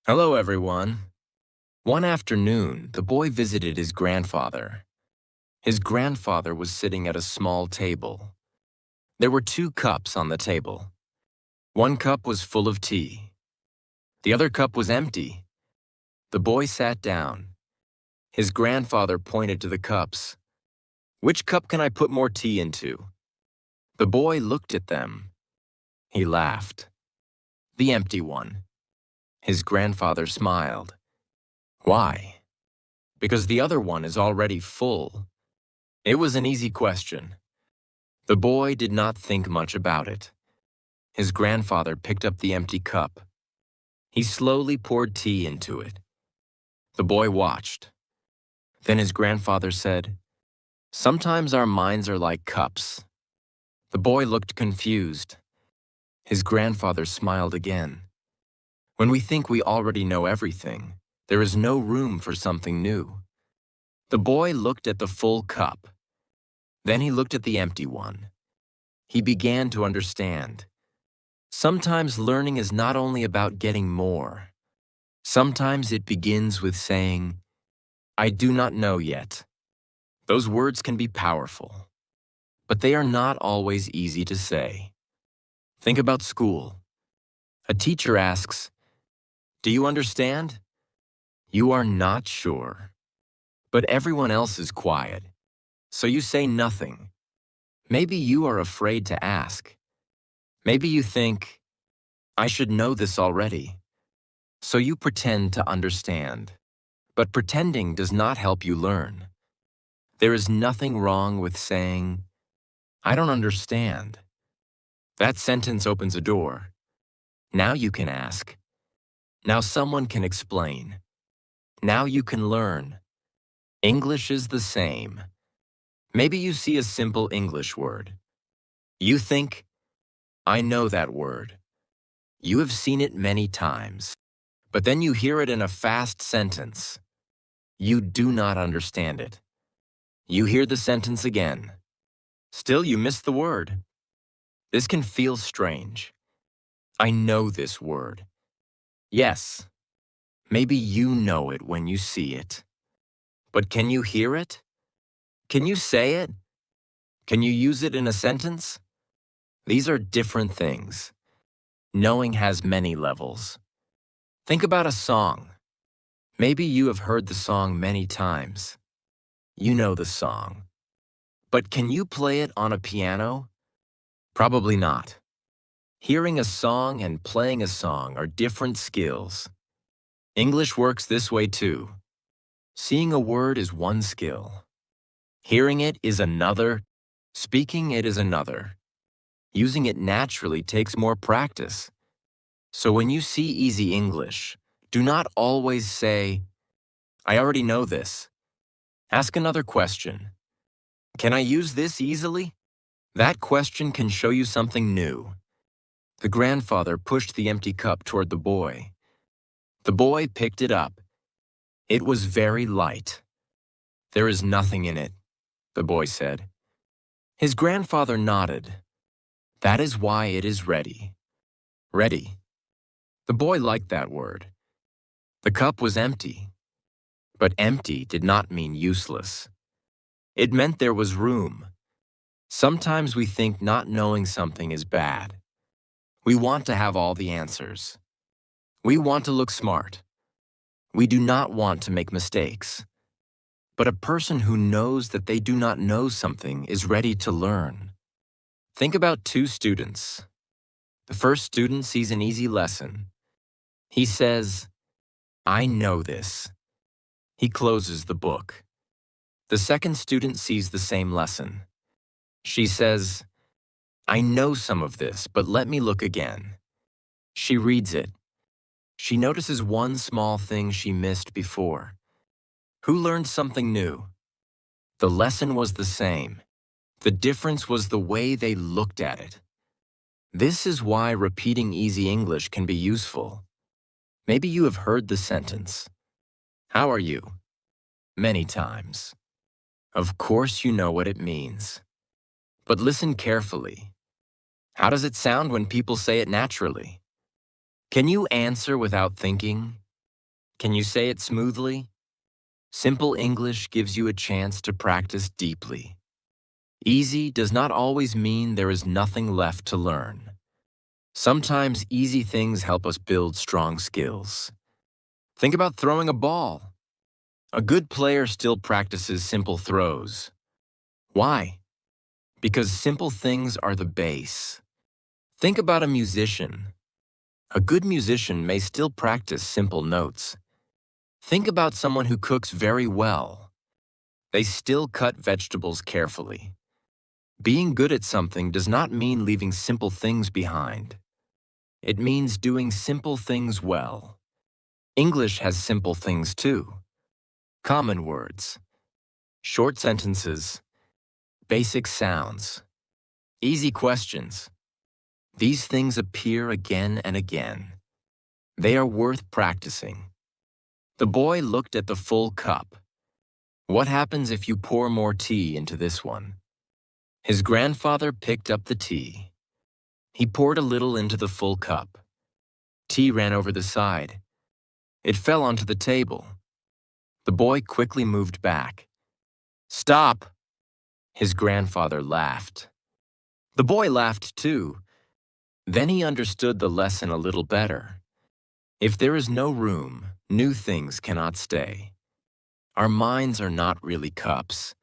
Hello, everyone. One afternoon, the boy visited his grandfather. His grandfather was sitting at a small table. There were two cups on the table. One cup was full of tea. The other cup was empty. The boy sat down. His grandfather pointed to the cups. "Which cup can I put more tea into?" The boy looked at them. He laughed. "The empty one." His grandfather smiled. "Why?" "Because the other one is already full." It was an easy question. The boy did not think much about it. His grandfather picked up the empty cup. He slowly poured tea into it. The boy watched. Then his grandfather said, "Sometimes our minds are like cups." The boy looked confused. His grandfather smiled again. When we think we already know everything, there is no room for something new. The boy looked at the full cup. Then he looked at the empty one. He began to understand. Sometimes learning is not only about getting more. Sometimes it begins with saying, "I do not know yet." Those words can be powerful, but they are not always easy to say. Think about school. A teacher asks, "Do you understand?" You are not sure, but everyone else is quiet, so you say nothing. Maybe you are afraid to ask. Maybe you think, "I should know this already." So you pretend to understand. But pretending does not help you learn. There is nothing wrong with saying, "I don't understand." That sentence opens a door. Now you can ask. Now someone can explain. Now you can learn. English is the same. Maybe you see a simple English word. You think, "I know that word." You have seen it many times. But then you hear it in a fast sentence. You do not understand it. You hear the sentence again. Still, you miss the word. This can feel strange. I know this word. Yes, maybe you know it when you see it. But can you hear it? Can you say it? Can you use it in a sentence? These are different things. Knowing has many levels. Think about a song. Maybe you have heard the song many times. You know the song. But can you play it on a piano? Probably not. Hearing a song and playing a song are different skills. English works this way too. Seeing a word is one skill. Hearing it is another. Speaking it is another. Using it naturally takes more practice. So when you see easy English, do not always say, "I already know this." Ask another question. "Can I use this easily?" That question can show you something new. The grandfather pushed the empty cup toward the boy. The boy picked it up. It was very light. "There is nothing in it," the boy said. His grandfather nodded. "That is why it is ready." Ready. The boy liked that word. The cup was empty. But empty did not mean useless. It meant there was room. Sometimes we think not knowing something is bad. We want to have all the answers. We want to look smart. We do not want to make mistakes. But a person who knows that they do not know something is ready to learn. Think about two students. The first student sees an easy lesson. He says, "I know this." He closes the book. The second student sees the same lesson. She says, "I know some of this, but let me look again." She reads it. She notices one small thing she missed before. Who learned something new? The lesson was the same. The difference was the way they looked at it. This is why repeating easy English can be useful. Maybe you have heard the sentence, "How are you?" many times. Of course you know what it means. But listen carefully. How does it sound when people say it naturally? Can you answer without thinking? Can you say it smoothly? Simple English gives you a chance to practice deeply. Easy does not always mean there is nothing left to learn. Sometimes easy things help us build strong skills. Think about throwing a ball. A good player still practices simple throws. Why? Because simple things are the base. Think about a musician. A good musician may still practice simple notes. Think about someone who cooks very well. They still cut vegetables carefully. Being good at something does not mean leaving simple things behind. It means doing simple things well. English has simple things too. Common words, short sentences, basic sounds, easy questions. These things appear again and again. They are worth practicing. The boy looked at the full cup. What happens if you pour more tea into this one? His grandfather picked up the tea. He poured a little into the full cup. Tea ran over the side. It fell onto the table. The boy quickly moved back. Stop! His grandfather laughed. The boy laughed too. Then he understood the lesson a little better. If there is no room, new things cannot stay. Our minds are not really cups.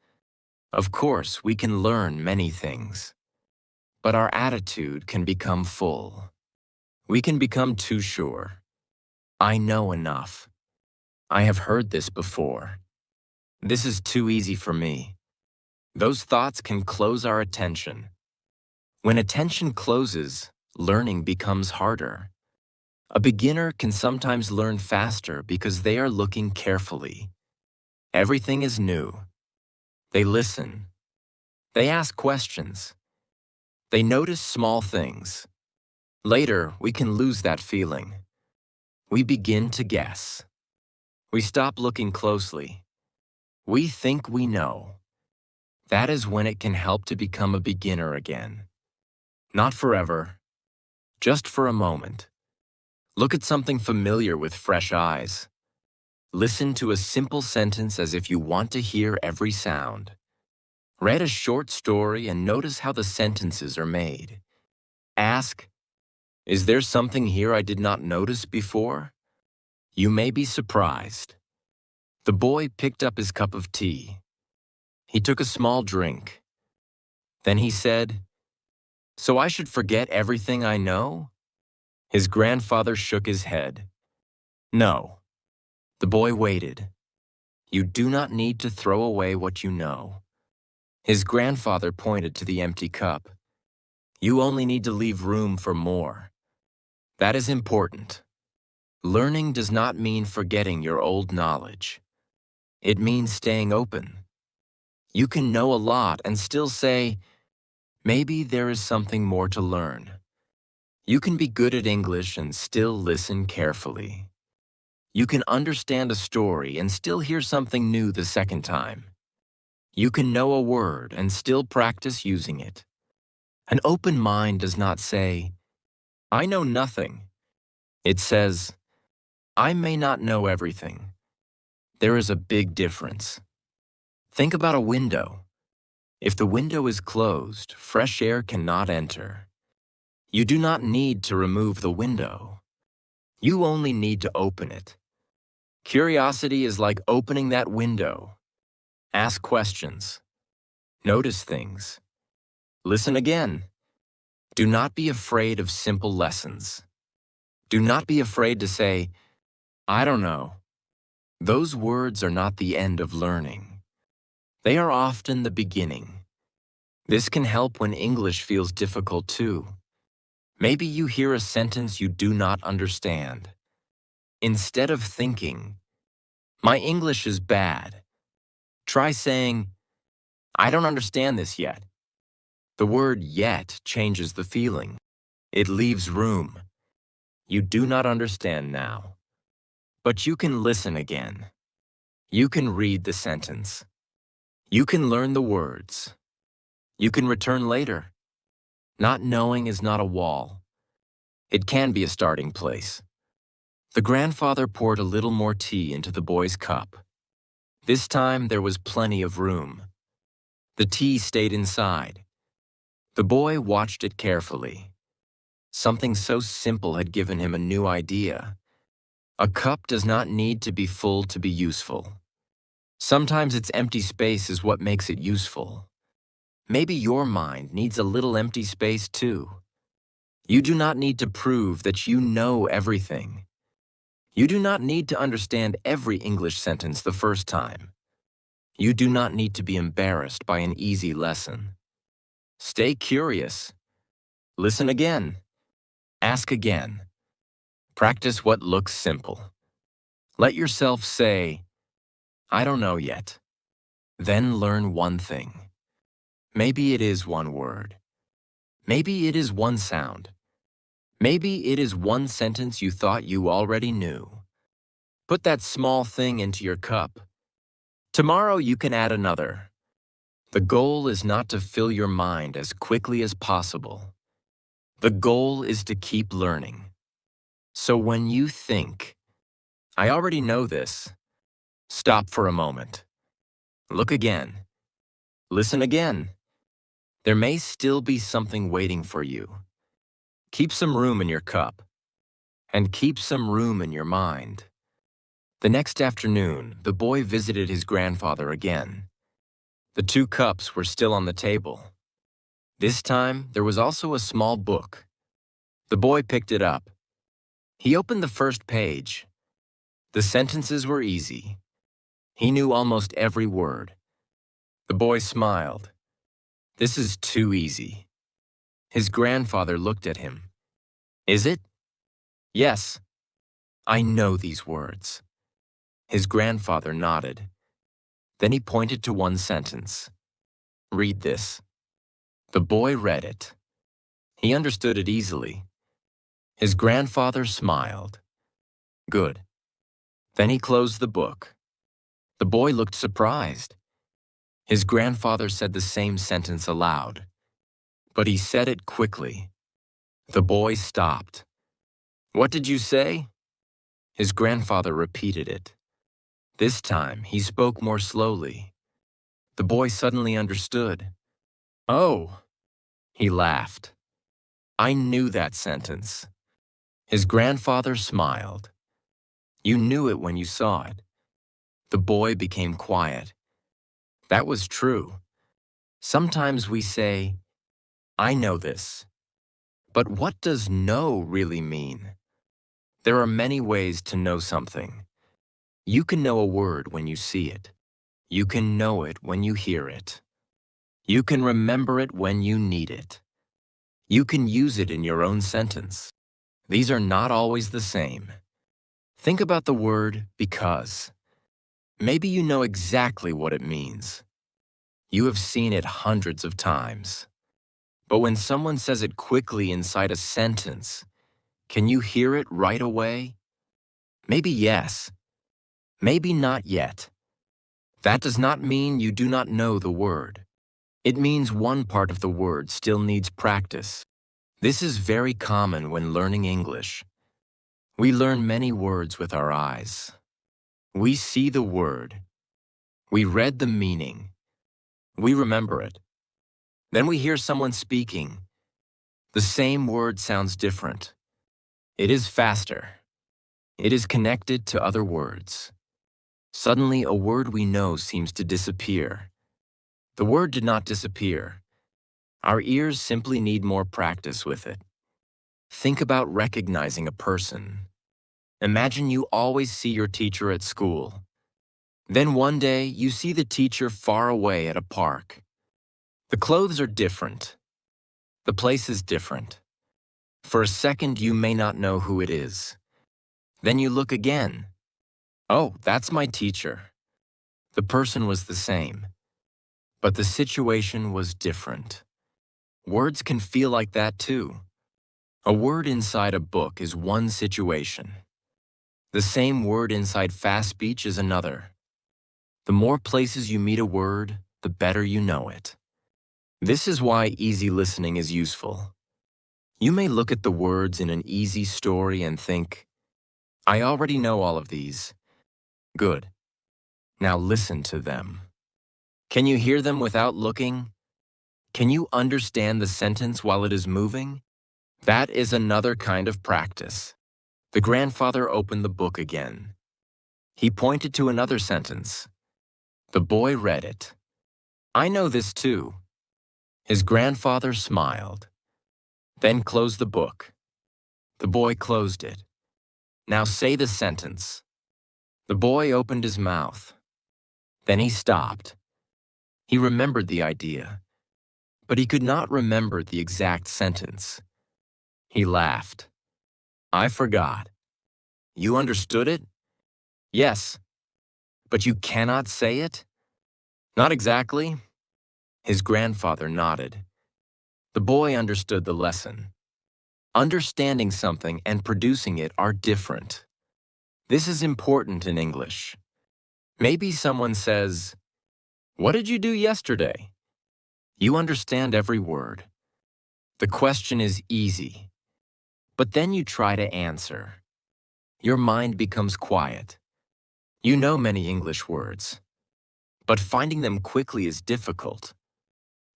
Of course, we can learn many things. But our attitude can become full. We can become too sure. I know enough. I have heard this before. This is too easy for me. Those thoughts can close our attention. When attention closes, learning becomes harder. A beginner can sometimes learn faster because they are looking carefully. Everything is new. They listen. They ask questions. They notice small things. Later, we can lose that feeling. We begin to guess. We stop looking closely. We think we know. That is when it can help to become a beginner again. Not forever, just for a moment. Look at something familiar with fresh eyes. Listen to a simple sentence as if you want to hear every sound. Read a short story and notice how the sentences are made. Ask, is there something here I did not notice before? You may be surprised. The boy picked up his cup of tea. He took a small drink. Then he said, so I should forget everything I know? His grandfather shook his head. No. The boy waited. You do not need to throw away what you know. His grandfather pointed to the empty cup. You only need to leave room for more. That is important. Learning does not mean forgetting your old knowledge. It means staying open. You can know a lot and still say, maybe there is something more to learn. You can be good at English and still listen carefully. You can understand a story and still hear something new the second time. You can know a word and still practice using it. An open mind does not say, I know nothing. It says, I may not know everything. There is a big difference. Think about a window. If the window is closed, fresh air cannot enter. You do not need to remove the window. You only need to open it. Curiosity is like opening that window. Ask questions. Notice things. Listen again. Do not be afraid of simple lessons. Do not be afraid to say, I don't know. Those words are not the end of learning. They are often the beginning. This can help when English feels difficult too. Maybe you hear a sentence you do not understand. Instead of thinking, my English is bad, try saying, I don't understand this yet. The word yet changes the feeling. It leaves room. You do not understand now. But you can listen again. You can read the sentence. You can learn the words. You can return later. Not knowing is not a wall. It can be a starting place. The grandfather poured a little more tea into the boy's cup. This time there was plenty of room. The tea stayed inside. The boy watched it carefully. Something so simple had given him a new idea. A cup does not need to be full to be useful. Sometimes its empty space is what makes it useful. Maybe your mind needs a little empty space too. You do not need to prove that you know everything. You do not need to understand every English sentence the first time. You do not need to be embarrassed by an easy lesson. Stay curious. Listen again. Ask again. Practice what looks simple. Let yourself say, "I don't know yet." Then learn one thing. Maybe it is one word. Maybe it is one sound. Maybe it is one sentence you thought you already knew. Put that small thing into your cup. Tomorrow you can add another. The goal is not to fill your mind as quickly as possible. The goal is to keep learning. So when you think, "I already know this," stop for a moment. Look again. Listen again. There may still be something waiting for you. Keep some room in your cup. And keep some room in your mind. The next afternoon, the boy visited his grandfather again. The two cups were still on the table. This time, there was also a small book. The boy picked it up. He opened the first page. The sentences were easy. He knew almost every word. The boy smiled. "This is too easy." His grandfather looked at him. "Is it?" "Yes. I know these words." His grandfather nodded. Then he pointed to one sentence. "Read this." The boy read it. He understood it easily. His grandfather smiled. "Good." Then he closed the book. The boy looked surprised. His grandfather said the same sentence aloud, but he said it quickly. The boy stopped. "What did you say?" His grandfather repeated it. This time, he spoke more slowly. The boy suddenly understood. "Oh," he laughed. "I knew that sentence." His grandfather smiled. "You knew it when you saw it." The boy became quiet. That was true. Sometimes we say, "I know this." But what does know really mean? There are many ways to know something. You can know a word when you see it. You can know it when you hear it. You can remember it when you need it. You can use it in your own sentence. These are not always the same. Think about the word because. Maybe you know exactly what it means. You have seen it hundreds of times. But when someone says it quickly inside a sentence, can you hear it right away? Maybe yes. Maybe not yet. That does not mean you do not know the word. It means one part of the word still needs practice. This is very common when learning English. We learn many words with our eyes. We see the word. We read the meaning. We remember it. Then we hear someone speaking. The same word sounds different. It is faster. It is connected to other words. Suddenly, a word we know seems to disappear. The word did not disappear. Our ears simply need more practice with it. Think about recognizing a person. Imagine you always see your teacher at school. Then one day, you see the teacher far away at a park. The clothes are different. The place is different. For a second, you may not know who it is. Then you look again. Oh, that's my teacher. The person was the same, but the situation was different. Words can feel like that too. A word inside a book is one situation. The same word inside fast speech is another. The more places you meet a word, the better you know it. This is why easy listening is useful. You may look at the words in an easy story and think, I already know all of these. Good. Now listen to them. Can you hear them without looking? Can you understand the sentence while it is moving? That is another kind of practice. The grandfather opened the book again. He pointed to another sentence. The boy read it. I know this too. His grandfather smiled, then closed the book. The boy closed it. Now say the sentence. The boy opened his mouth. Then he stopped. He remembered the idea, but he could not remember the exact sentence. He laughed. I forgot. You understood it? Yes. But you cannot say it? Not exactly. His grandfather nodded. The boy understood the lesson. Understanding something and producing it are different. This is important in English. Maybe someone says, "What did you do yesterday?" You understand every word. The question is easy. But then you try to answer. Your mind becomes quiet. You know many English words, but finding them quickly is difficult.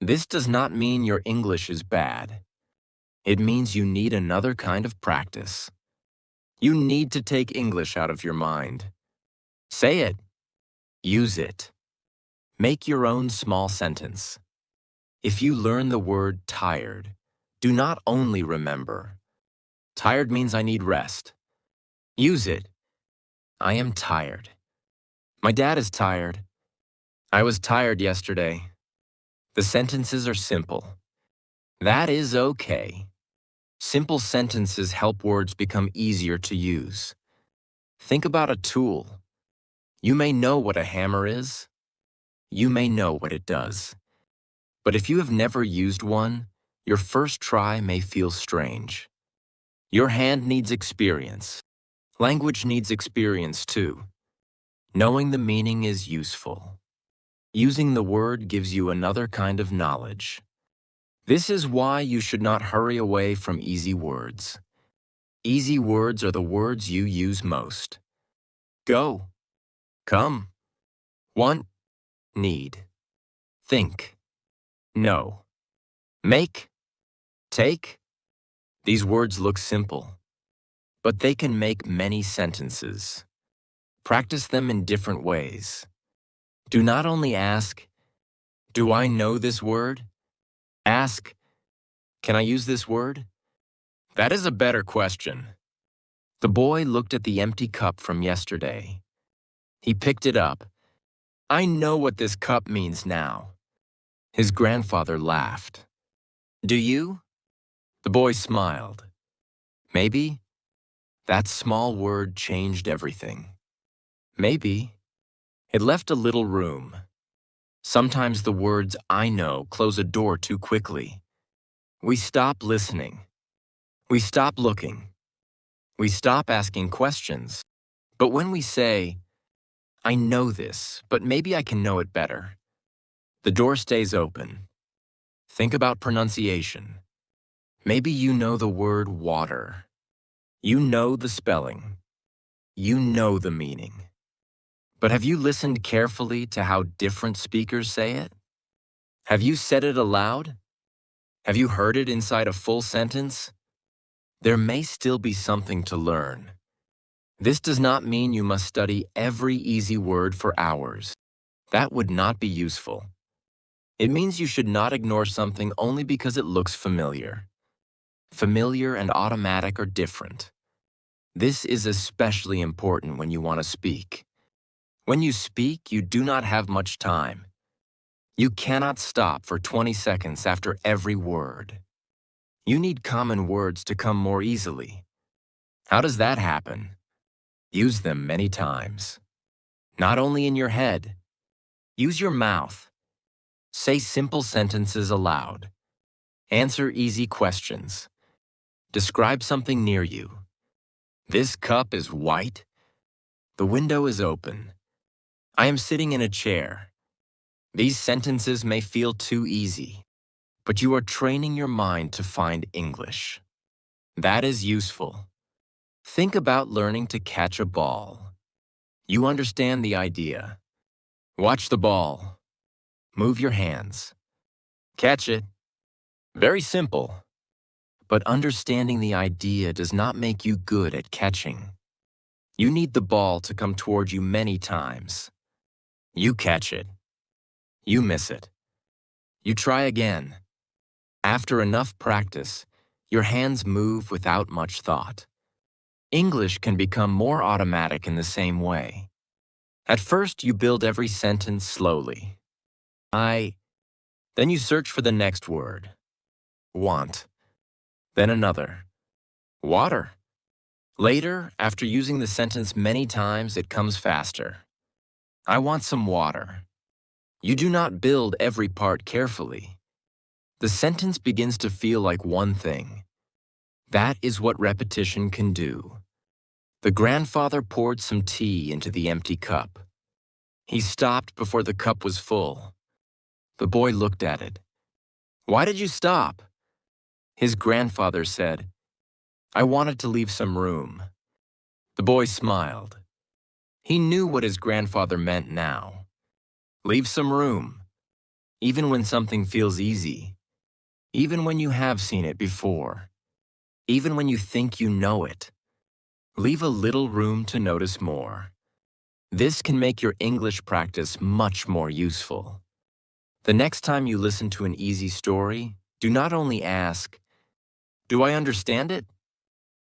This does not mean your English is bad. It means you need another kind of practice. You need to take English out of your mind. Say it. Use it. Make your own small sentence. If you learn the word tired, do not only remember. Tired means I need rest. Use it. I am tired. My dad is tired. I was tired yesterday. The sentences are simple. That is okay. Simple sentences help words become easier to use. Think about a tool. You may know what a hammer is. You may know what it does. But if you have never used one, your first try may feel strange. Your hand needs experience. Language needs experience too. Knowing the meaning is useful. Using the word gives you another kind of knowledge. This is why you should not hurry away from easy words. Easy words are the words you use most. Go. Come. Want. Need. Think. Know. Make. Take. These words look simple, but they can make many sentences. Practice them in different ways. Do not only ask, "Do I know this word?" Ask, "Can I use this word?" That is a better question. The boy looked at the empty cup from yesterday. He picked it up. I know what this cup means now. His grandfather laughed. Do you? The boy smiled. Maybe. That small word changed everything. Maybe. It left a little room. Sometimes the words I know close a door too quickly. We stop listening. We stop looking. We stop asking questions. But when we say, I know this, but maybe I can know it better, the door stays open. Think about pronunciation. Maybe you know the word water. You know the spelling. You know the meaning. But have you listened carefully to how different speakers say it? Have you said it aloud? Have you heard it inside a full sentence? There may still be something to learn. This does not mean you must study every easy word for hours. That would not be useful. It means you should not ignore something only because it looks familiar. Familiar and automatic are different. This is especially important when you want to speak. When you speak, you do not have much time. You cannot stop for 20 seconds after every word. You need common words to come more easily. How does that happen? Use them many times. Not only in your head. Use your mouth. Say simple sentences aloud. Answer easy questions. Describe something near you. This cup is white. The window is open. I am sitting in a chair. These sentences may feel too easy, but you are training your mind to find English. That is useful. Think about learning to catch a ball. You understand the idea. Watch the ball. Move your hands. Catch it. Very simple. But understanding the idea does not make you good at catching. You need the ball to come toward you many times. You catch it. You miss it. You try again. After enough practice, your hands move without much thought. English can become more automatic in the same way. At first, you build every sentence slowly. Then you search for the next word. Want. Then another. Water. Later, after using the sentence many times, it comes faster. I want some water. You do not build every part carefully. The sentence begins to feel like one thing. That is what repetition can do. The grandfather poured some tea into the empty cup. He stopped before the cup was full. The boy looked at it. Why did you stop? His grandfather said, I wanted to leave some room. The boy smiled. He knew what his grandfather meant now. Leave some room, even when something feels easy, even when you have seen it before, even when you think you know it. Leave a little room to notice more. This can make your English practice much more useful. The next time you listen to an easy story, do not only ask, do I understand it?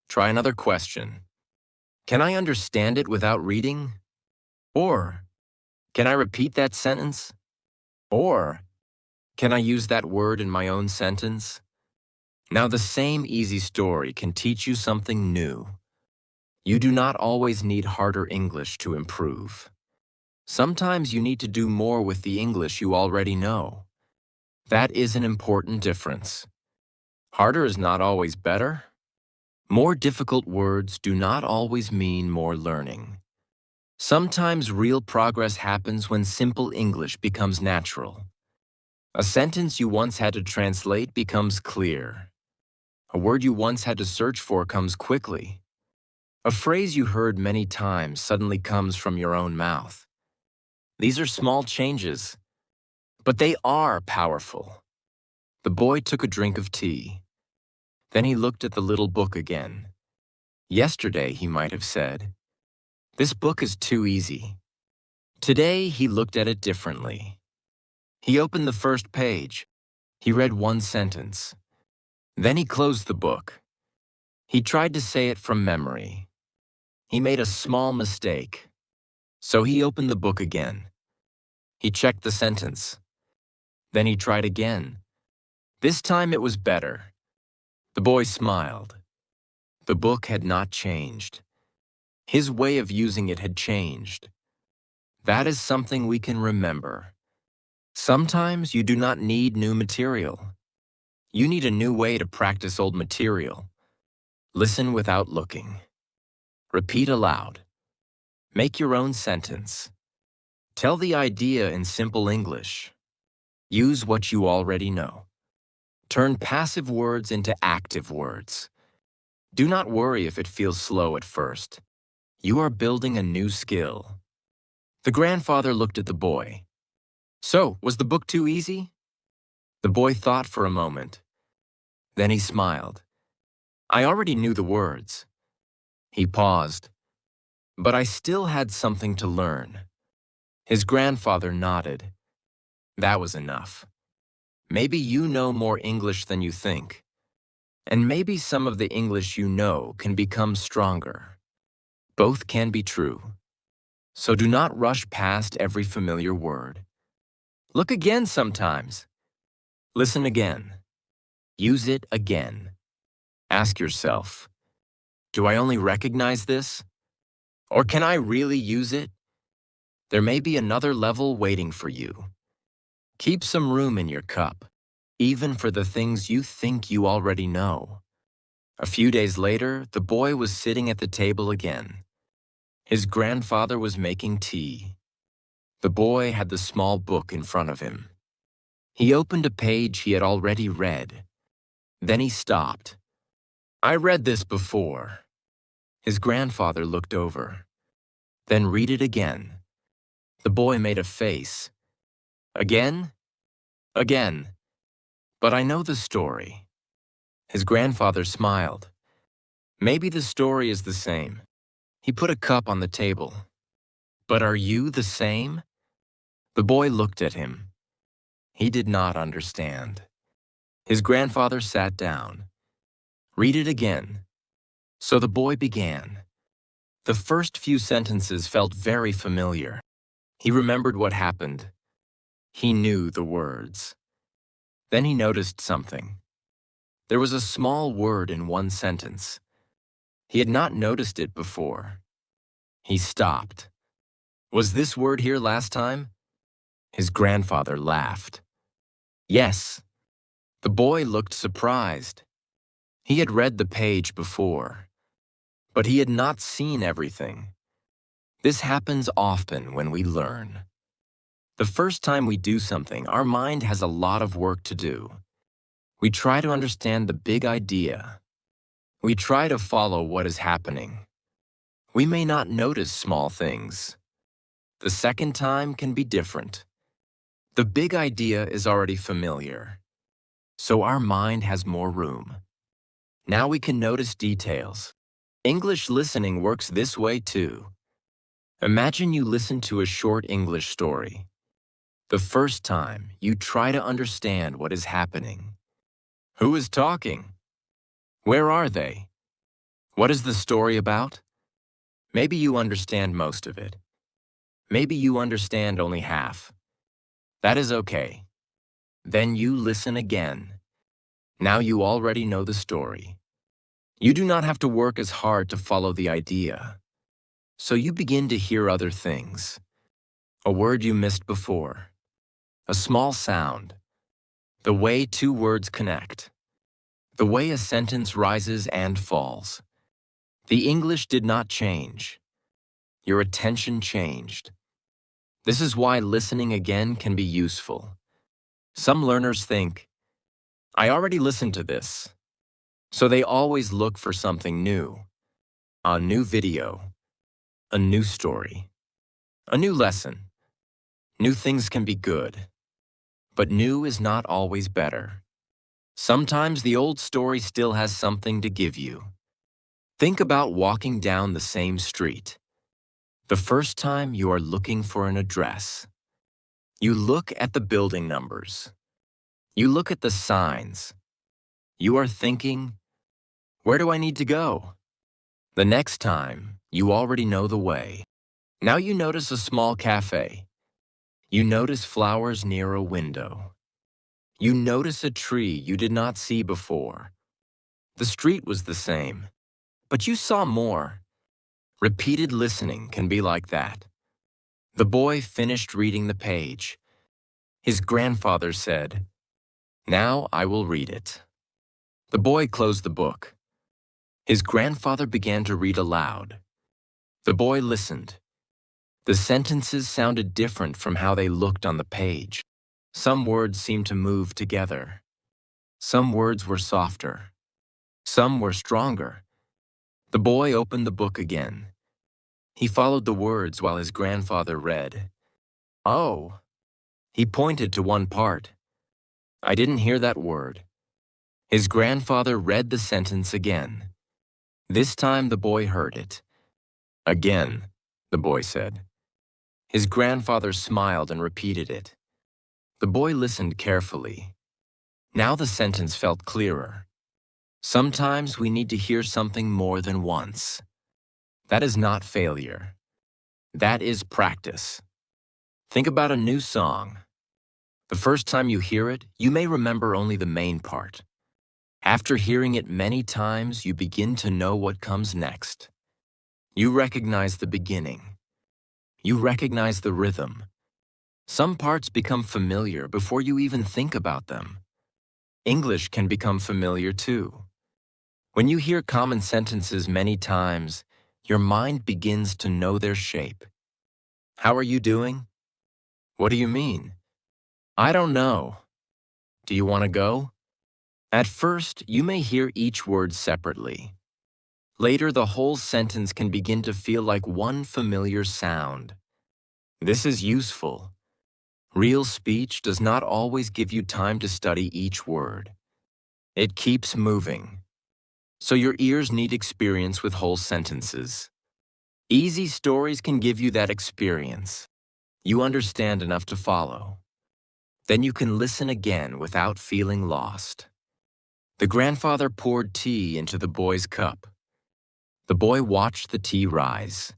Try another question. Can I understand it without reading? Or, can I repeat that sentence? Or, can I use that word in my own sentence? Now, the same easy story can teach you something new. You do not always need harder English to improve. Sometimes you need to do more with the English you already know. That is an important difference. Harder is not always better. More difficult words do not always mean more learning. Sometimes real progress happens when simple English becomes natural. A sentence you once had to translate becomes clear. A word you once had to search for comes quickly. A phrase you heard many times suddenly comes from your own mouth. These are small changes, but they are powerful. The boy took a drink of tea. Then he looked at the little book again. Yesterday, he might have said, this book is too easy. Today, he looked at it differently. He opened the first page. He read one sentence. Then he closed the book. He tried to say it from memory. He made a small mistake. So he opened the book again. He checked the sentence. Then he tried again. This time it was better. The boy smiled. The book had not changed. His way of using it had changed. That is something we can remember. Sometimes you do not need new material. You need a new way to practice old material. Listen without looking. Repeat aloud. Make your own sentence. Tell the idea in simple English. Use what you already know. Turn passive words into active words. Do not worry if it feels slow at first. You are building a new skill. The grandfather looked at the boy. So, was the book too easy? The boy thought for a moment. Then he smiled. I already knew the words. He paused. But I still had something to learn. His grandfather nodded. That was enough. Maybe you know more English than you think. And maybe some of the English you know can become stronger. Both can be true. So do not rush past every familiar word. Look again sometimes. Listen again. Use it again. Ask yourself, do I only recognize this? Or can I really use it? There may be another level waiting for you. Keep some room in your cup, even for the things you think you already know. A few days later, the boy was sitting at the table again. His grandfather was making tea. The boy had the small book in front of him. He opened a page he had already read. Then he stopped. I read this before. His grandfather looked over. Then read it again. The boy made a face. Again? Again. But I know the story. His grandfather smiled. Maybe the story is the same. He put a cup on the table. But are you the same? The boy looked at him. He did not understand. His grandfather sat down. Read it again. So the boy began. The first few sentences felt very familiar. He remembered what happened. He knew the words. Then he noticed something. There was a small word in one sentence. He had not noticed it before. He stopped. Was this word here last time? His grandfather laughed. Yes. The boy looked surprised. He had read the page before, but he had not seen everything. This happens often when we learn. The first time we do something, our mind has a lot of work to do. We try to understand the big idea. We try to follow what is happening. We may not notice small things. The second time can be different. The big idea is already familiar, so our mind has more room. Now we can notice details. English listening works this way too. Imagine you listen to a short English story. The first time, you try to understand what is happening. Who is talking? Where are they? What is the story about? Maybe you understand most of it. Maybe you understand only half. That is okay. Then you listen again. Now you already know the story. You do not have to work as hard to follow the idea. So you begin to hear other things. A word you missed before. A small sound. The way two words connect. The way a sentence rises and falls. The English did not change. Your attention changed. This is why listening again can be useful. Some learners think, I already listened to this. So they always look for something new. A new video. A new story. A new lesson. New things can be good. But new is not always better. Sometimes the old story still has something to give you. Think about walking down the same street. The first time you are looking for an address. You look at the building numbers. You look at the signs. You are thinking, where do I need to go? The next time, you already know the way. Now you notice a small cafe. You notice flowers near a window. You notice a tree you did not see before. The street was the same, but you saw more. Repeated listening can be like that. The boy finished reading the page. His grandfather said, Now I will read it. The boy closed the book. His grandfather began to read aloud. The boy listened. The sentences sounded different from how they looked on the page. Some words seemed to move together. Some words were softer. Some were stronger. The boy opened the book again. He followed the words while his grandfather read. Oh, he pointed to one part. I didn't hear that word. His grandfather read the sentence again. This time the boy heard it. Again, the boy said. His grandfather smiled and repeated it. The boy listened carefully. Now the sentence felt clearer. Sometimes we need to hear something more than once. That is not failure. That is practice. Think about a new song. The first time you hear it, you may remember only the main part. After hearing it many times, you begin to know what comes next. You recognize the beginning. You recognize the rhythm. Some parts become familiar before you even think about them. English can become familiar too. When you hear common sentences many times, your mind begins to know their shape. How are you doing? What do you mean? I don't know. Do you want to go? At first, you may hear each word separately. Later, the whole sentence can begin to feel like one familiar sound. This is useful. Real speech does not always give you time to study each word. It keeps moving. So your ears need experience with whole sentences. Easy stories can give you that experience. You understand enough to follow. Then you can listen again without feeling lost. The grandfather poured tea into the boy's cup. The boy watched the tea rise.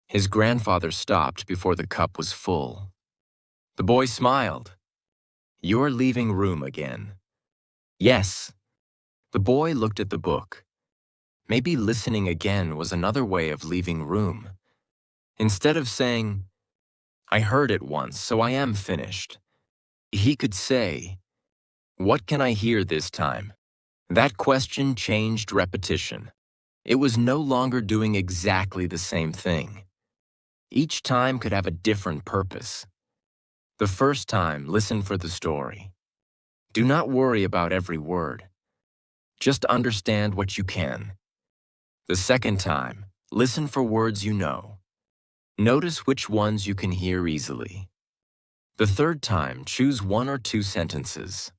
His grandfather stopped before the cup was full. The boy smiled. "You're leaving room again." "Yes." The boy looked at the book. Maybe listening again was another way of leaving room. Instead of saying, "I heard it once, so I am finished," he could say, "What can I hear this time?" That question changed repetition. It was no longer doing exactly the same thing. Each time could have a different purpose. The first time, listen for the story. Do not worry about every word. Just understand what you can. The second time, listen for words you know. Notice which ones you can hear easily. The third time, choose one or two sentences.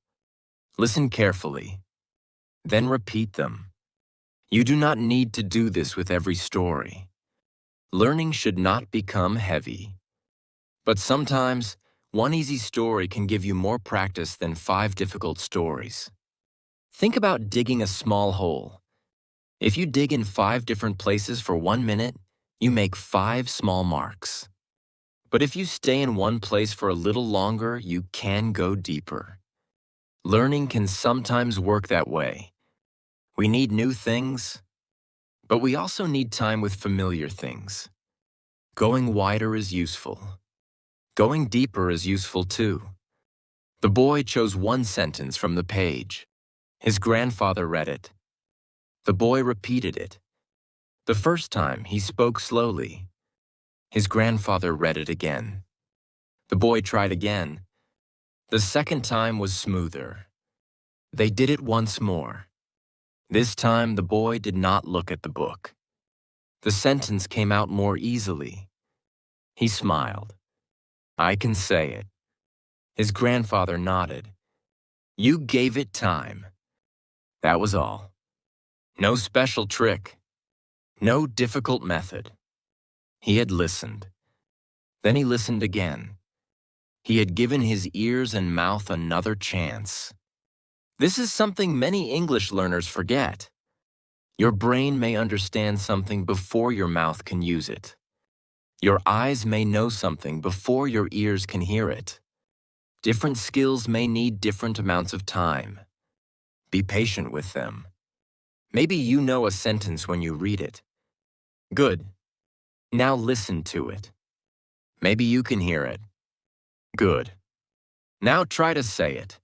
Listen carefully. Then repeat them. You do not need to do this with every story. Learning should not become heavy. But sometimes, one easy story can give you more practice than 5 difficult stories. Think about digging a small hole. If you dig in 5 different places for 1 minute, you make 5 small marks. But if you stay in one place for a little longer, you can go deeper. Learning can sometimes work that way. We need new things, but we also need time with familiar things. Going wider is useful. Going deeper is useful too. The boy chose one sentence from the page. His grandfather read it. The boy repeated it. The first time, he spoke slowly. His grandfather read it again. The boy tried again. The second time was smoother. They did it once more. This time, the boy did not look at the book. The sentence came out more easily. He smiled. "I can say it." His grandfather nodded. "You gave it time." That was all. No special trick. No difficult method. He had listened. Then he listened again. He had given his ears and mouth another chance. This is something many English learners forget. Your brain may understand something before your mouth can use it. Your eyes may know something before your ears can hear it. Different skills may need different amounts of time. Be patient with them. Maybe you know a sentence when you read it. Good. Now listen to it. Maybe you can hear it. Good. Now try to say it.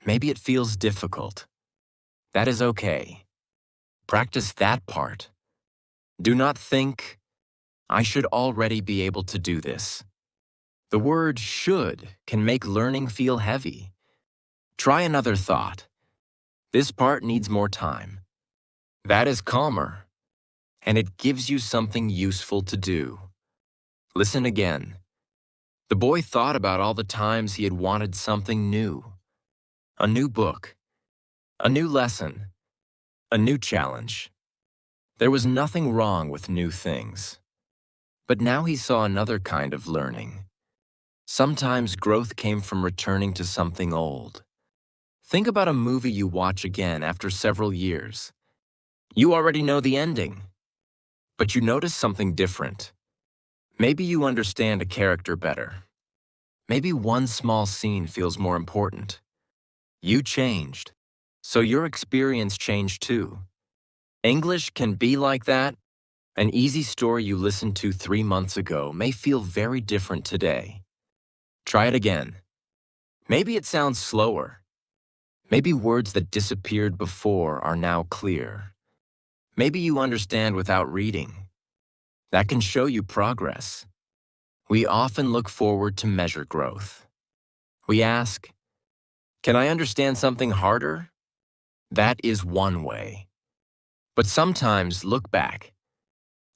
Maybe it feels difficult. That is okay. Practice that part. Do not think, "I should already be able to do this." The word should can make learning feel heavy. Try another thought. This part needs more time. That is calmer, and it gives you something useful to do. Listen again. The boy thought about all the times he had wanted something new. A new book. A new lesson. A new challenge. There was nothing wrong with new things. But now he saw another kind of learning. Sometimes growth came from returning to something old. Think about a movie you watch again after several years. You already know the ending, but you notice something different. Maybe you understand a character better. Maybe one small scene feels more important. You changed, so your experience changed too. English can be like that. An easy story you listened to 3 months ago may feel very different today. Try it again. Maybe it sounds slower. Maybe words that disappeared before are now clear. Maybe you understand without reading. That can show you progress. We often look forward to measure growth. We ask, "Can I understand something harder?" That is one way. But sometimes look back.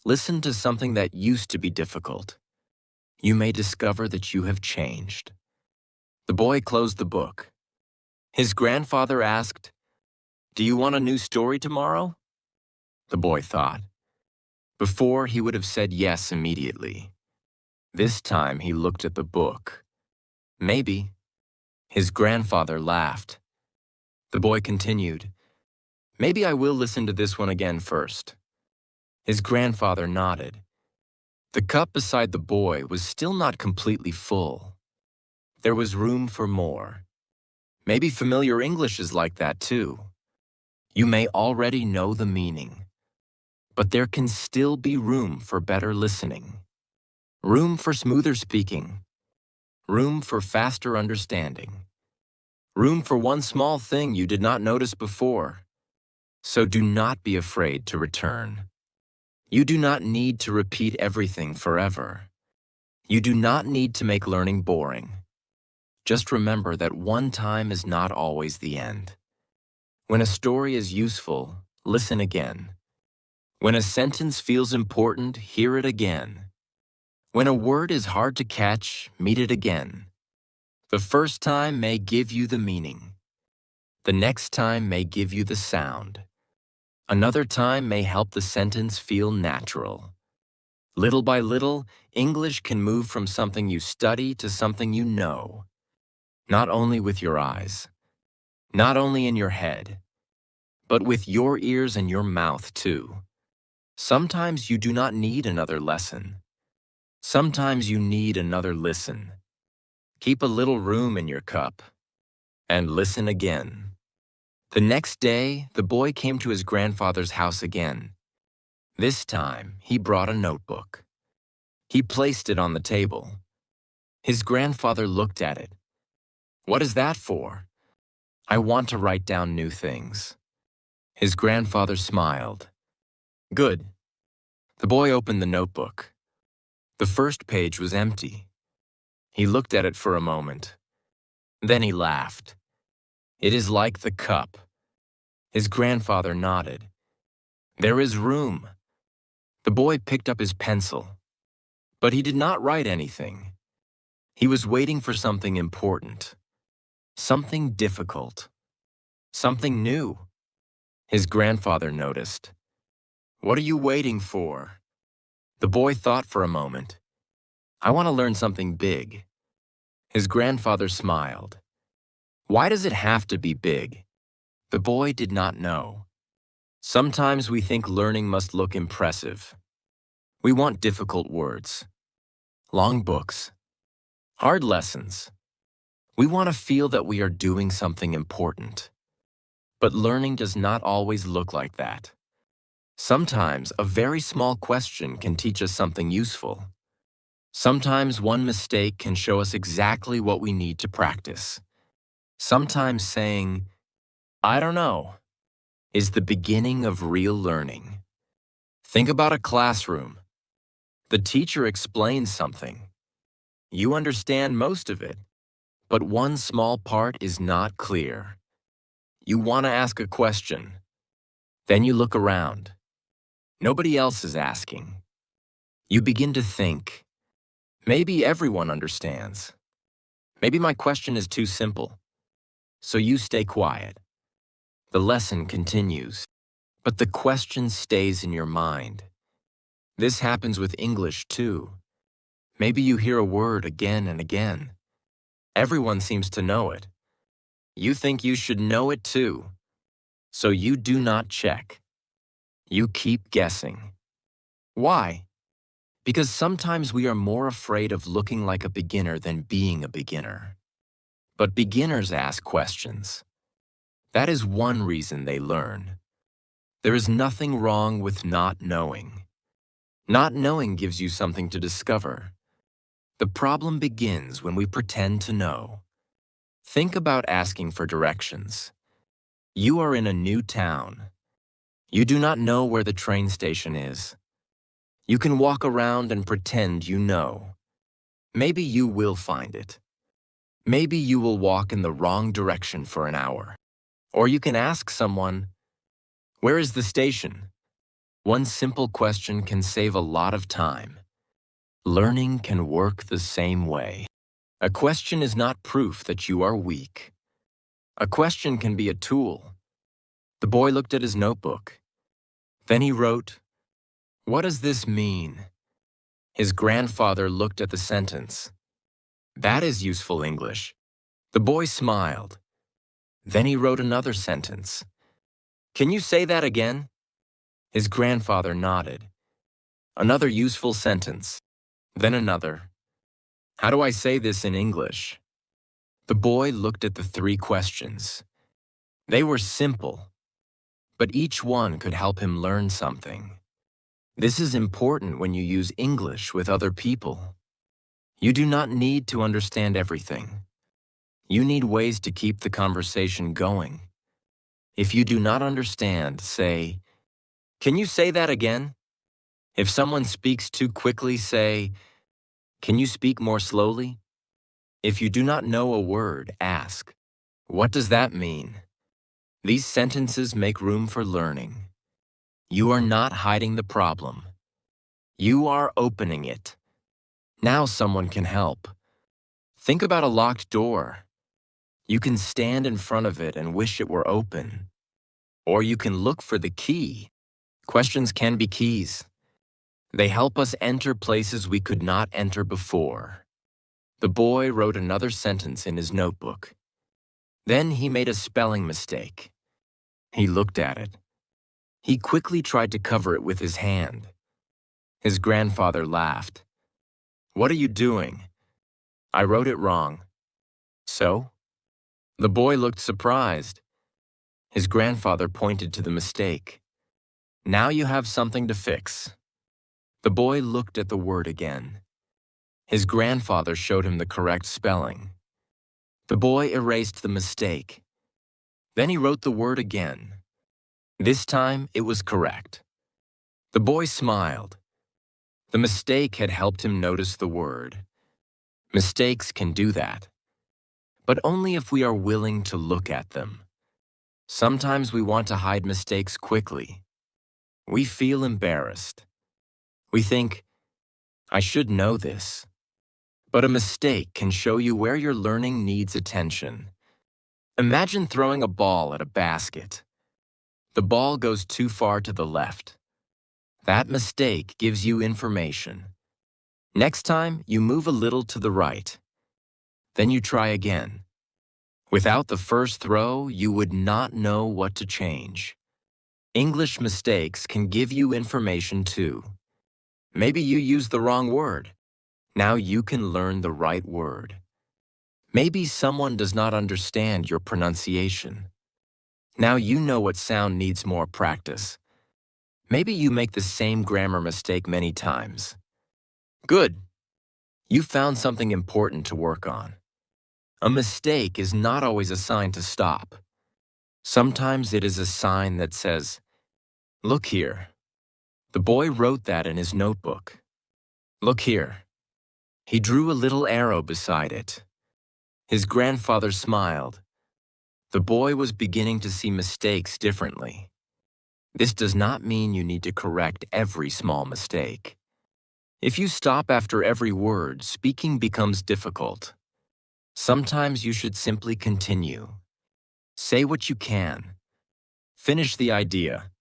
Listen to something that used to be difficult. You may discover that you have changed. The boy closed the book. His grandfather asked, "Do you want a new story tomorrow?" The boy thought. Before, he would have said yes immediately. This time, he looked at the book. Maybe. His grandfather laughed. The boy continued, "Maybe I will listen to this one again first." His grandfather nodded. The cup beside the boy was still not completely full. There was room for more. Maybe familiar English is like that too. You may already know the meaning, but there can still be room for better listening, room for smoother speaking, room for faster understanding, room for one small thing you did not notice before. So do not be afraid to return. You do not need to repeat everything forever. You do not need to make learning boring. Just remember that one time is not always the end. When a story is useful, listen again. When a sentence feels important, hear it again. When a word is hard to catch, meet it again. The first time may give you the meaning. The next time may give you the sound. Another time may help the sentence feel natural. Little by little, English can move from something you study to something you know. Not only with your eyes, not only in your head, but with your ears and your mouth too. Sometimes you do not need another lesson. Sometimes you need another listen. Keep a little room in your cup and listen again. The next day, the boy came to his grandfather's house again. This time, he brought a notebook. He placed it on the table. His grandfather looked at it. "What is that for?" "I want to write down new things." His grandfather smiled. "Good." The boy opened the notebook. The first page was empty. He looked at it for a moment. Then he laughed. "It is like the cup." His grandfather nodded. "There is room." The boy picked up his pencil. But he did not write anything. He was waiting for something important. Something difficult. Something new. His grandfather noticed. "What are you waiting for?" The boy thought for a moment. "I want to learn something big." His grandfather smiled. "Why does it have to be big?" The boy did not know. Sometimes we think learning must look impressive. We want difficult words, long books, hard lessons. We want to feel that we are doing something important. But learning does not always look like that. Sometimes a very small question can teach us something useful. Sometimes one mistake can show us exactly what we need to practice. Sometimes saying, "I don't know," is the beginning of real learning. Think about a classroom. The teacher explains something. You understand most of it, but one small part is not clear. You want to ask a question. Then you look around. Nobody else is asking. You begin to think, maybe everyone understands. Maybe my question is too simple. So you stay quiet. The lesson continues, but the question stays in your mind. This happens with English too. Maybe you hear a word again and again. Everyone seems to know it. You think you should know it too. So you do not check. You keep guessing. Why? Because sometimes we are more afraid of looking like a beginner than being a beginner. But beginners ask questions. That is one reason they learn. There is nothing wrong with not knowing. Not knowing gives you something to discover. The problem begins when we pretend to know. Think about asking for directions. You are in a new town. You do not know where the train station is. You can walk around and pretend you know. Maybe you will find it. Maybe you will walk in the wrong direction for an hour. Or you can ask someone, Where is the station? One simple question can save a lot of time. Learning can work the same way. A question is not proof that you are weak. A question can be a tool. The boy looked at his notebook. Then he wrote, "What does this mean?" His grandfather looked at the sentence. "That is useful English." The boy smiled. Then he wrote another sentence. "Can you say that again?" His grandfather nodded. Another useful sentence. Then another. "How do I say this in English?" The boy looked at the three questions. They were simple, but each one could help him learn something. This is important when you use English with other people. You do not need to understand everything. You need ways to keep the conversation going. If you do not understand, say, "Can you say that again?" If someone speaks too quickly, say, "Can you speak more slowly?" If you do not know a word, ask, "What does that mean?" These sentences make room for learning. You are not hiding the problem. You are opening it. Now someone can help. Think about a locked door. You can stand in front of it and wish it were open. Or you can look for the key. Questions can be keys. They help us enter places we could not enter before. The boy wrote another sentence in his notebook. Then he made a spelling mistake. He looked at it. He quickly tried to cover it with his hand. His grandfather laughed. "What are you doing?" "I wrote it wrong." "So?" The boy looked surprised. His grandfather pointed to the mistake. "Now you have something to fix." The boy looked at the word again. His grandfather showed him the correct spelling. The boy erased the mistake. Then he wrote the word again. This time it was correct. The boy smiled. The mistake had helped him notice the word. Mistakes can do that, but only if we are willing to look at them. Sometimes we want to hide mistakes quickly. We feel embarrassed. We think, "I should know this." But a mistake can show you where your learning needs attention. Imagine throwing a ball at a basket. The ball goes too far to the left. That mistake gives you information. Next time, you move a little to the right. Then you try again. Without the first throw, you would not know what to change. English mistakes can give you information too. Maybe you used the wrong word. Now you can learn the right word. Maybe someone does not understand your pronunciation. Now you know what sound needs more practice. Maybe you make the same grammar mistake many times. Good. You found something important to work on. A mistake is not always a sign to stop. Sometimes it is a sign that says, "Look here." The boy wrote that in his notebook. "Look here." He drew a little arrow beside it. His grandfather smiled. The boy was beginning to see mistakes differently. This does not mean you need to correct every small mistake. If you stop after every word, speaking becomes difficult. Sometimes you should simply continue. Say what you can. Finish the idea.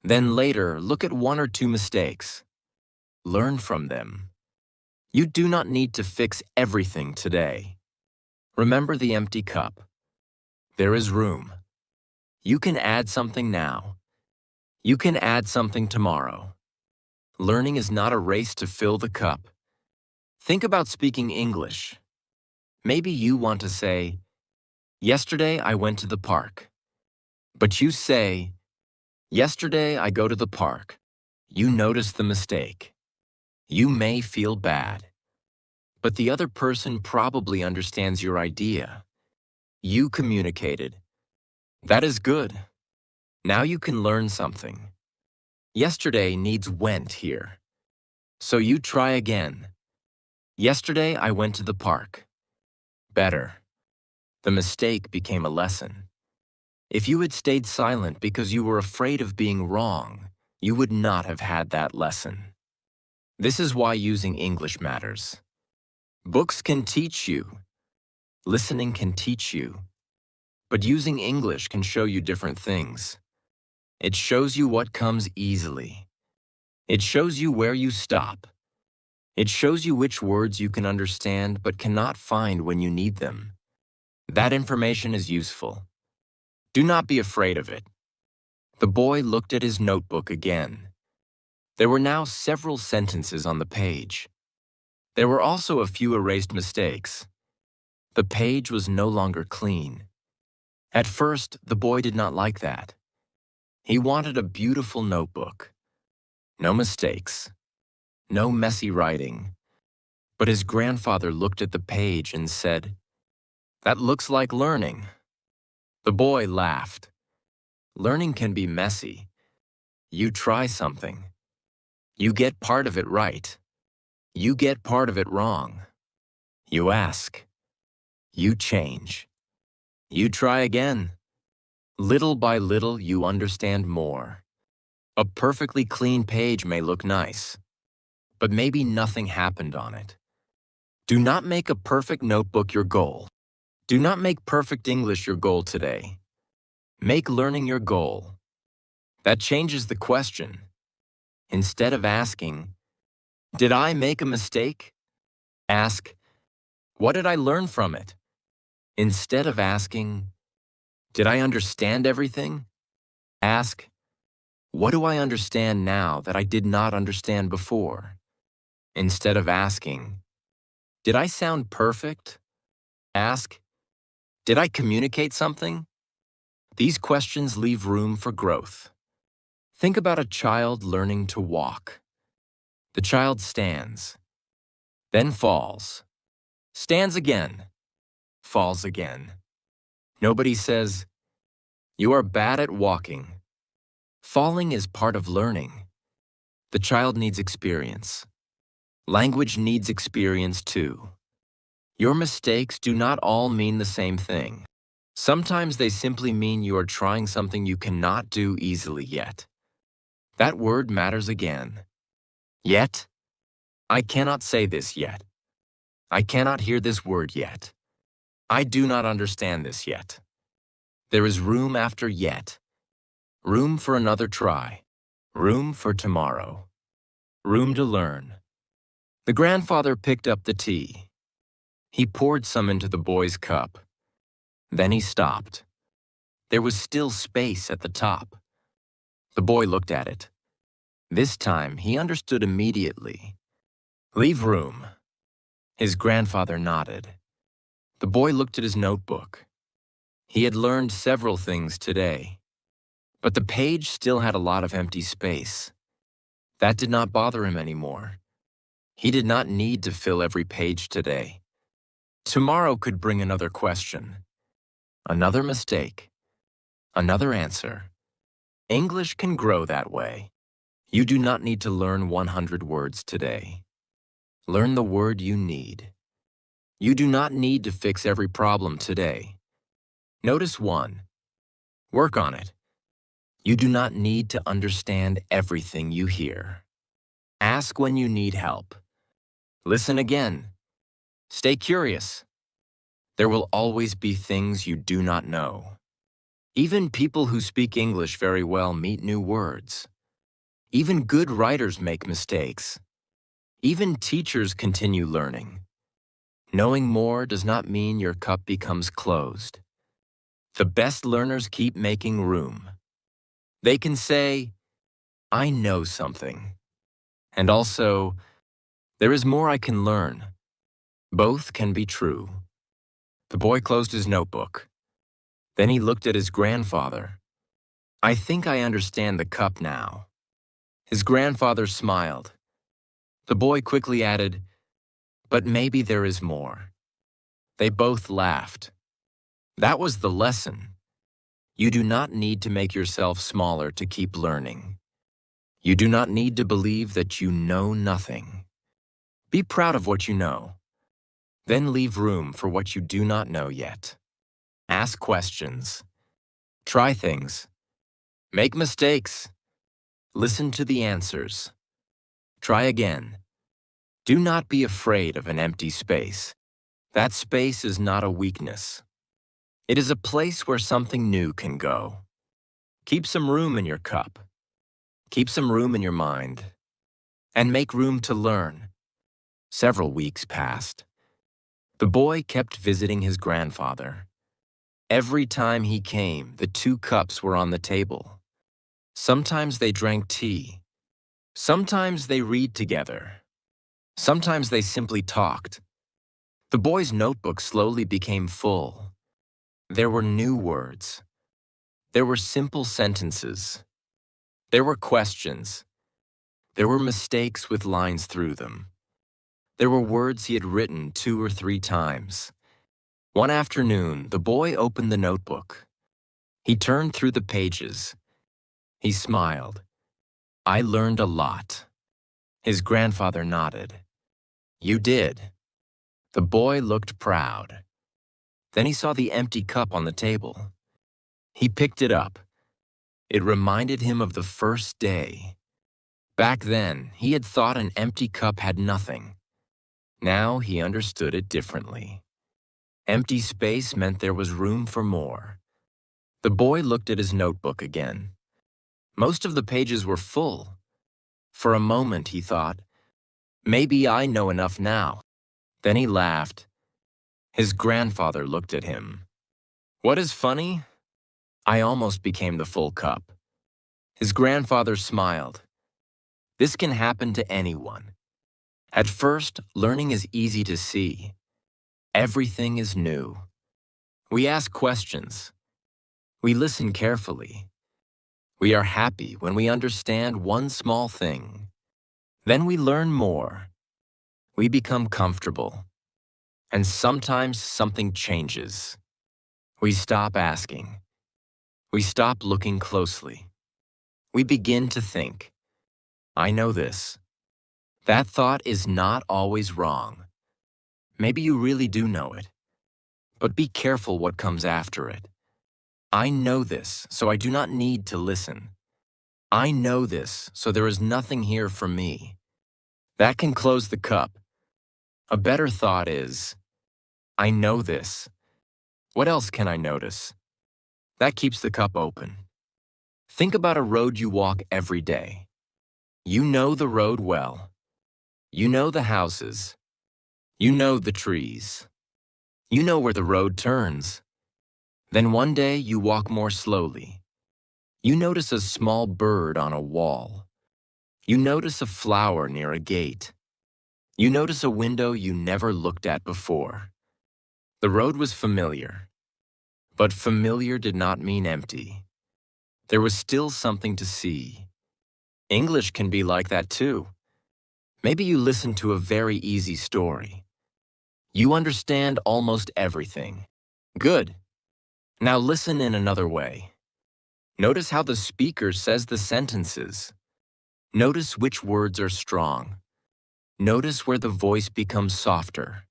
Then later, look at one or two mistakes. Learn from them. You do not need to fix everything today. Remember the empty cup. There is room. You can add something now. You can add something tomorrow. Learning is not a race to fill the cup. Think about speaking English. Maybe you want to say, "Yesterday I went to the park." But you say, "Yesterday I go to the park." You notice the mistake. You may feel bad. But the other person probably understands your idea. You communicated. That is good. Now you can learn something. Yesterday needs went here. So you try again. Yesterday I went to the park. Better. The mistake became a lesson. If you had stayed silent because you were afraid of being wrong, you would not have had that lesson. This is why using English matters. Books can teach you. Listening can teach you. But using English can show you different things. It shows you what comes easily. It shows you where you stop. It shows you which words you can understand but cannot find when you need them. That information is useful. Do not be afraid of it. The boy looked at his notebook again. There were now several sentences on the page. There were also a few erased mistakes. The page was no longer clean. At first, the boy did not like that. He wanted a beautiful notebook. No mistakes. No messy writing. But his grandfather looked at the page and said, "That looks like learning." The boy laughed. Learning can be messy. You try something. You get part of it right. You get part of it wrong. You ask. You change. You try again. Little by little, you understand more. A perfectly clean page may look nice, but maybe nothing happened on it. Do not make a perfect notebook your goal. Do not make perfect English your goal today. Make learning your goal. That changes the question. Instead of asking, "Did I make a mistake?" ask, "What did I learn from it?" Instead of asking, "Did I understand everything?" ask, "What do I understand now that I did not understand before?" Instead of asking, "Did I sound perfect?" ask, "Did I communicate something?" These questions leave room for growth. Think about a child learning to walk. The child stands, then falls, stands again, falls again. Nobody says, "You are bad at walking." Falling is part of learning. The child needs experience. Language needs experience too. Your mistakes do not all mean the same thing. Sometimes they simply mean you are trying something you cannot do easily yet. That word matters again. Yet? I cannot say this yet. I cannot hear this word yet. I do not understand this yet. There is room after yet. Room for another try. Room for tomorrow. Room to learn. The grandfather picked up the tea. He poured some into the boy's cup. Then he stopped. There was still space at the top. The boy looked at it. This time, he understood immediately. "Leave room." His grandfather nodded. The boy looked at his notebook. He had learned several things today, but the page still had a lot of empty space. That did not bother him anymore. He did not need to fill every page today. Tomorrow could bring another question, another mistake, another answer. English can grow that way. You do not need to learn 100 words today. Learn the word you need. You do not need to fix every problem today. Notice one. Work on it. You do not need to understand everything you hear. Ask when you need help. Listen again. Stay curious. There will always be things you do not know. Even people who speak English very well meet new words. Even good writers make mistakes. Even teachers continue learning. Knowing more does not mean your cup becomes closed. The best learners keep making room. They can say, "I know something," and also, "There is more I can learn." Both can be true. The boy closed his notebook. Then he looked at his grandfather. "I think I understand the cup now." His grandfather smiled. The boy quickly added, "But maybe there is more." They both laughed. That was the lesson. You do not need to make yourself smaller to keep learning. You do not need to believe that you know nothing. Be proud of what you know. Then leave room for what you do not know yet. Ask questions. Try things. Make mistakes. Listen to the answers. Try again. Do not be afraid of an empty space. That space is not a weakness. It is a place where something new can go. Keep some room in your cup. Keep some room in your mind. And make room to learn. Several weeks passed. The boy kept visiting his grandfather. Every time he came, the 2 cups were on the table. Sometimes they drank tea. Sometimes they read together. Sometimes they simply talked. The boy's notebook slowly became full. There were new words. There were simple sentences. There were questions. There were mistakes with lines through them. There were words he had written 2 or 3 times. One afternoon, the boy opened the notebook. He turned through the pages. He smiled. "I learned a lot." His grandfather nodded. "You did." The boy looked proud. Then he saw the empty cup on the table. He picked it up. It reminded him of the first day. Back then, he had thought an empty cup had nothing. Now he understood it differently. Empty space meant there was room for more. The boy looked at his notebook again. Most of the pages were full. For a moment, he thought, maybe I know enough now. Then he laughed. His grandfather looked at him. "What is funny? I almost became the full cup." His grandfather smiled. This can happen to anyone. At first, learning is easy to see. Everything is new. We ask questions. We listen carefully. We are happy when we understand one small thing. Then we learn more. We become comfortable. And sometimes something changes. We stop asking. We stop looking closely. We begin to think. I know this. That thought is not always wrong. Maybe you really do know it. But be careful what comes after it. I know this, so I do not need to listen. I know this, so there is nothing here for me. That can close the cup. A better thought is, I know this. What else can I notice? That keeps the cup open. Think about a road you walk every day. You know the road well. You know the houses. You know the trees. You know where the road turns. Then one day you walk more slowly. You notice a small bird on a wall. You notice a flower near a gate. You notice a window you never looked at before. The road was familiar. But familiar did not mean empty. There was still something to see. English can be like that too. Maybe you listen to a very easy story. You understand almost everything. Good. Now listen in another way. Notice how the speaker says the sentences. Notice which words are strong. Notice where the voice becomes softer.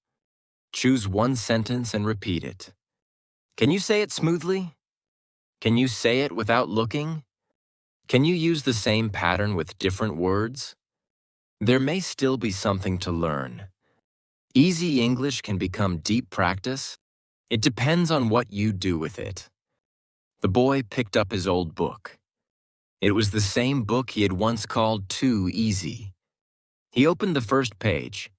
Choose one sentence and repeat it. Can you say it smoothly? Can you say it without looking? Can you use the same pattern with different words? There may still be something to learn. Easy English can become deep practice. It depends on what you do with it. The boy picked up his old book. It was the same book he had once called Too Easy. He opened the first page.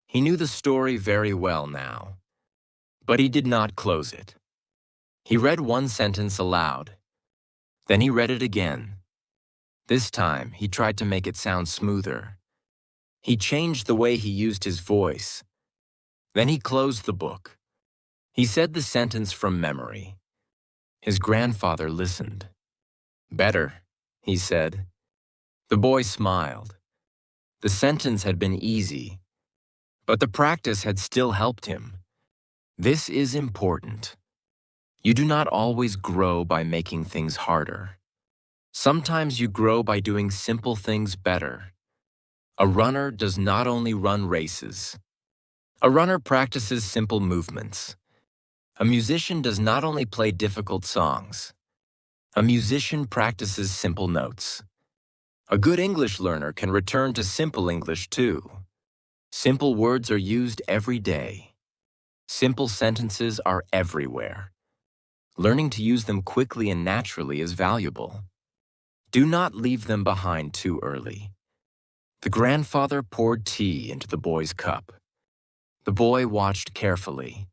He knew the story very well now. But he did not close it. He read one sentence aloud. Then he read it again. This time, he tried to make it sound smoother. He changed the way he used his voice. Then he closed the book. He said the sentence from memory. His grandfather listened. "Better," he said. The boy smiled. The sentence had been easy, but the practice had still helped him. This is important. You do not always grow by making things harder. Sometimes you grow by doing simple things better. A runner does not only run races. A runner practices simple movements. A musician does not only play difficult songs. A musician practices simple notes. A good English learner can return to simple English too. Simple words are used every day. Simple sentences are everywhere. Learning to use them quickly and naturally is valuable. Do not leave them behind too early. The grandfather poured tea into the boy's cup. The boy watched carefully.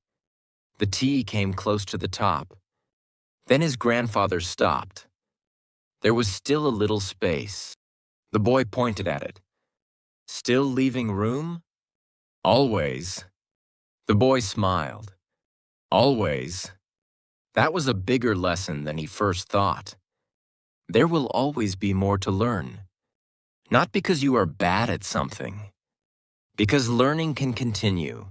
The tea came close to the top. Then his grandfather stopped. There was still a little space. The boy pointed at it. Still leaving room? Always. The boy smiled. Always. That was a bigger lesson than he first thought. There will always be more to learn. Not because you are bad at something. Because learning can continue.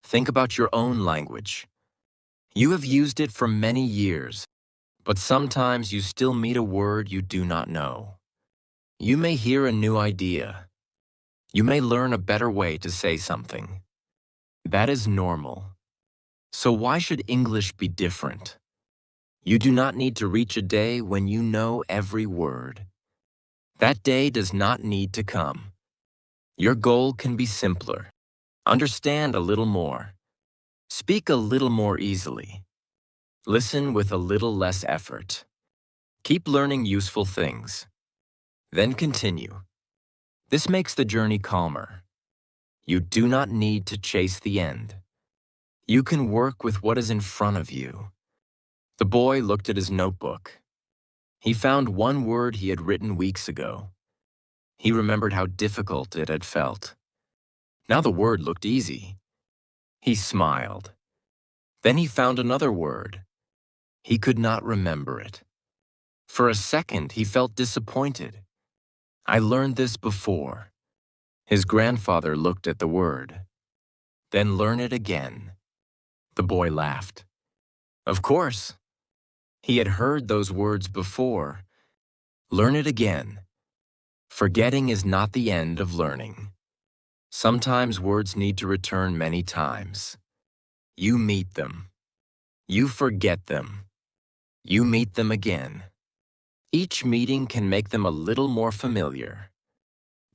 Think about your own language. You have used it for many years, but sometimes you still meet a word you do not know. You may hear a new idea. You may learn a better way to say something. That is normal. So why should English be different? You do not need to reach a day when you know every word. That day does not need to come. Your goal can be simpler. Understand a little more. Speak a little more easily. Listen with a little less effort. Keep learning useful things. Then continue. This makes the journey calmer. You do not need to chase the end. You can work with what is in front of you. The boy looked at his notebook. He found one word he had written weeks ago. He remembered how difficult it had felt. Now the word looked easy. He smiled. Then he found another word. He could not remember it. For a second, he felt disappointed. I learned this before. His grandfather looked at the word. Then learn it again. The boy laughed. Of course. He had heard those words before. Learn it again. Forgetting is not the end of learning. Sometimes words need to return many times. You meet them. You forget them. You meet them again. Each meeting can make them a little more familiar.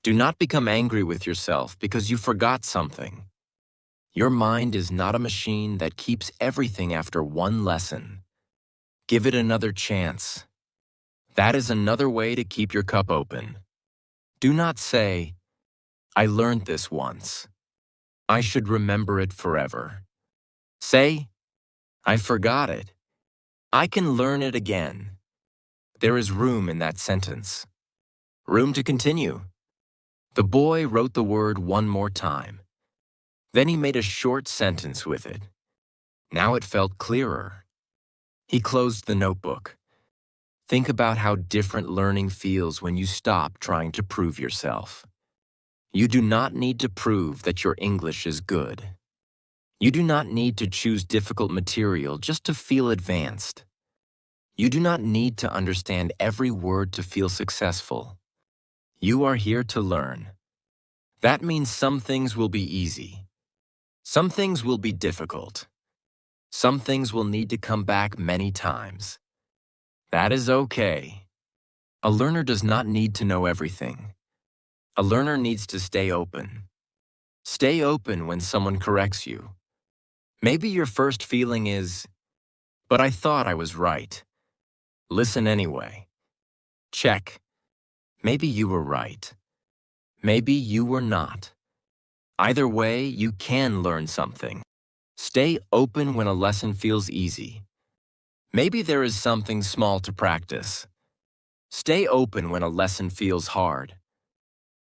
Do not become angry with yourself because you forgot something. Your mind is not a machine that keeps everything after one lesson. Give it another chance. That is another way to keep your cup open. Do not say, I learned this once. I should remember it forever. Say, I forgot it. I can learn it again. There is room in that sentence. Room to continue. The boy wrote the word one more time. Then he made a short sentence with it. Now it felt clearer. He closed the notebook. Think about how different learning feels when you stop trying to prove yourself. You do not need to prove that your English is good. You do not need to choose difficult material just to feel advanced. You do not need to understand every word to feel successful. You are here to learn. That means some things will be easy. Some things will be difficult. Some things will need to come back many times. That is okay. A learner does not need to know everything. A learner needs to stay open. Stay open when someone corrects you. Maybe your first feeling is, but I thought I was right. Listen anyway. Check. Maybe you were right. Maybe you were not. Either way, you can learn something. Stay open when a lesson feels easy. Maybe there is something small to practice. Stay open when a lesson feels hard.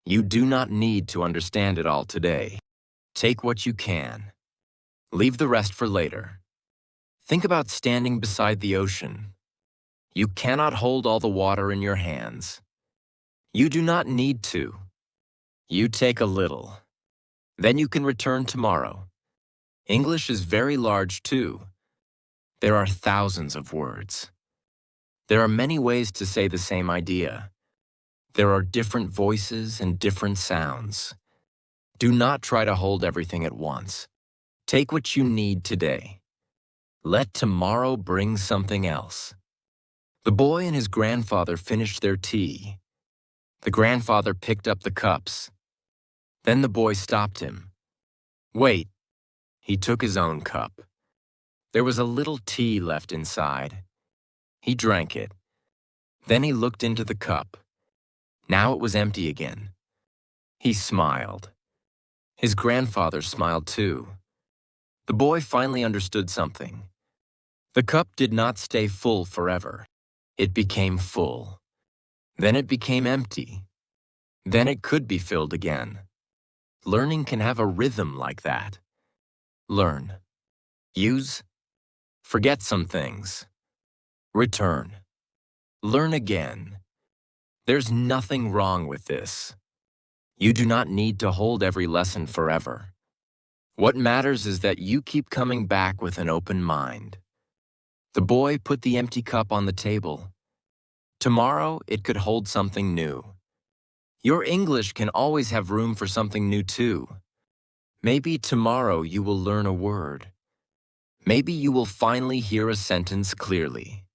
You do not need to understand it all today. Take what you can. Leave the rest for later. Think about standing beside the ocean. You cannot hold all the water in your hands. You do not need to. You take a little. Then you can return tomorrow. English is very large too. There are thousands of words. There are many ways to say the same idea. There are different voices and different sounds. Do not try to hold everything at once. Take what you need today. Let tomorrow bring something else. The boy and his grandfather finished their tea. The grandfather picked up the cups. Then the boy stopped him. Wait. He took his own cup. There was a little tea left inside. He drank it. Then he looked into the cup. Now it was empty again. He smiled. His grandfather smiled too. The boy finally understood something. The cup did not stay full forever. It became full. Then it became empty. Then it could be filled again. Learning can have a rhythm like that. Learn. Use. Forget some things. Return. Learn again. There's nothing wrong with this. You do not need to hold every lesson forever. What matters is that you keep coming back with an open mind. The boy put the empty cup on the table. Tomorrow, it could hold something new. Your English can always have room for something new too. Maybe tomorrow you will learn a word. Maybe you will finally hear a sentence clearly.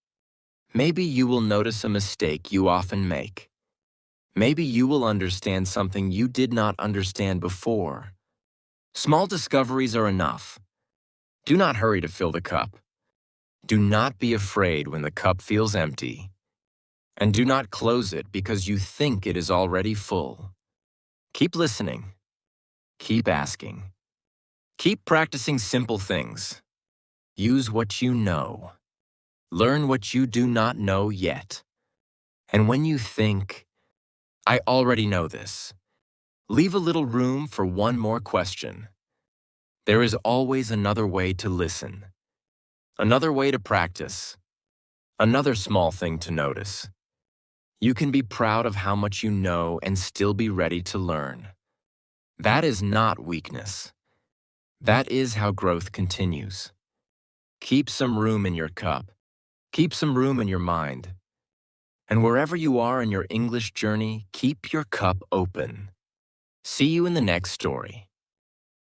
Maybe you will notice a mistake you often make. Maybe you will understand something you did not understand before. Small discoveries are enough. Do not hurry to fill the cup. Do not be afraid when the cup feels empty. And do not close it because you think it is already full. Keep listening. Keep asking. Keep practicing simple things. Use what you know. Learn what you do not know yet. And when you think, I already know this, leave a little room for one more question. There is always another way to listen. Another way to practice. Another small thing to notice. You can be proud of how much you know and still be ready to learn. That is not weakness. That is how growth continues. Keep some room in your cup. Keep some room in your mind. And wherever you are in your English journey, keep your cup open. See you in the next story.